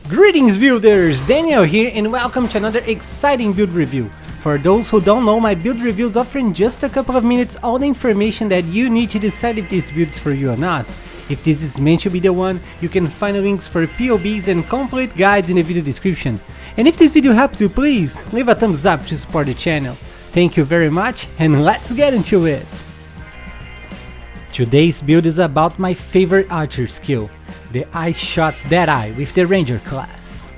Greetings builders, Daniel here and welcome to another exciting build review. For those who don't know, my build reviews offer in just a couple of minutes all the information that you need to decide if this build is for you or not. If this is meant to be the one, you can find links for POBs and complete guides in the video description. And if this video helps you, please leave a thumbs up to support the channel. Thank you very much and let's get into it! Today's build is about my favorite archer skill, the Ice Shot Deadeye with the Ranger class.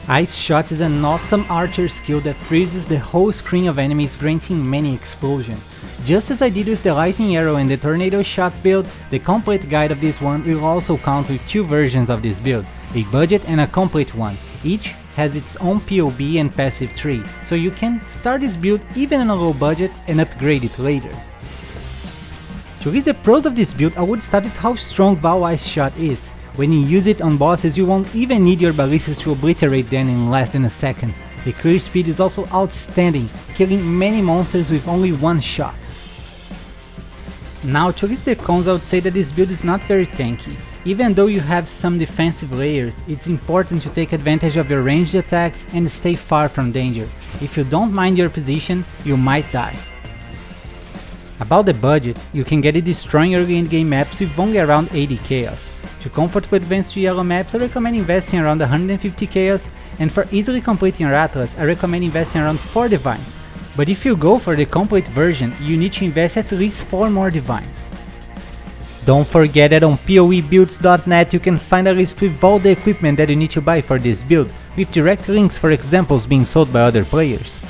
Ice Shot is an awesome archer skill that freezes the whole screen of enemies, granting many explosions. Just as I did with the Lightning Arrow and the Tornado Shot build, the complete guide of this one will also count with two versions of this build, a budget and a complete one. Each has its own PoB and passive tree, so you can start this build even on a low budget and upgrade it later. To list the pros of this build, I would start with how strong VAAL Ice Shot is. When you use it on bosses, you won't even need your ballistas to obliterate them in less than a second. The clear speed is also outstanding, killing many monsters with only one shot. Now, to list the cons, I would say that this build is not very tanky. Even though you have some defensive layers, it's important to take advantage of your ranged attacks and stay far from danger. If you don't mind your position, you might die. About the budget, you can get it destroying early endgame maps with only around 80 chaos. To comfortably advance to yellow maps, I recommend investing around 150 chaos, and for easily completing your atlas, I recommend investing around 4 divines. But if you go for the complete version, you need to invest at least 4 more divines. Don't forget that on PoEbuilds.net you can find a list with all the equipment that you need to buy for this build, with direct links for examples being sold by other players.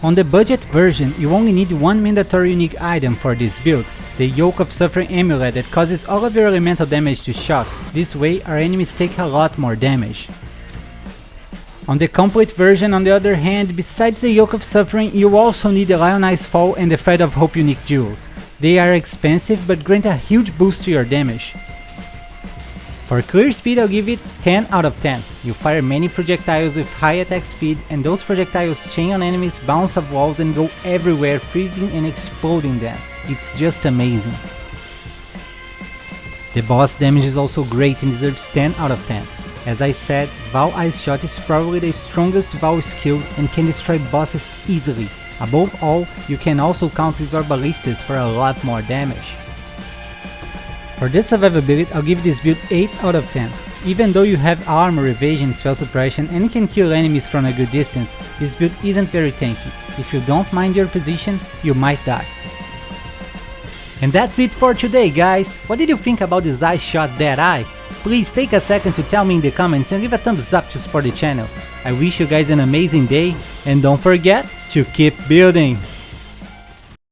On the budget version, you only need one mandatory unique item for this build, the Yoke of Suffering amulet that causes all of your elemental damage to shock. This way our enemies take a lot more damage. On the complete version, on the other hand, besides the Yoke of Suffering, you also need the Lionized Fall and the Thread of Hope unique jewels. They are expensive but grant a huge boost to your damage. For clear speed, I'll give it 10 out of 10. You fire many projectiles with high attack speed, and those projectiles chain on enemies, bounce off walls and go everywhere, freezing and exploding them. It's just amazing. The boss damage is also great and deserves 10 out of 10. As I said, VAAL Ice Shot is probably the strongest VAAL skill and can destroy bosses easily. Above all, you can also count with your ballistas for a lot more damage. For the survivability, I'll give this build 8 out of 10. Even though you have armor, evasion, spell suppression and can kill enemies from a good distance, this build isn't very tanky. If you don't mind your position, you might die. And that's it for today, guys! What did you think about this Ice Shot Deadeye? Please take a second to tell me in the comments and leave a thumbs up to support the channel. I wish you guys an amazing day and don't forget to keep building!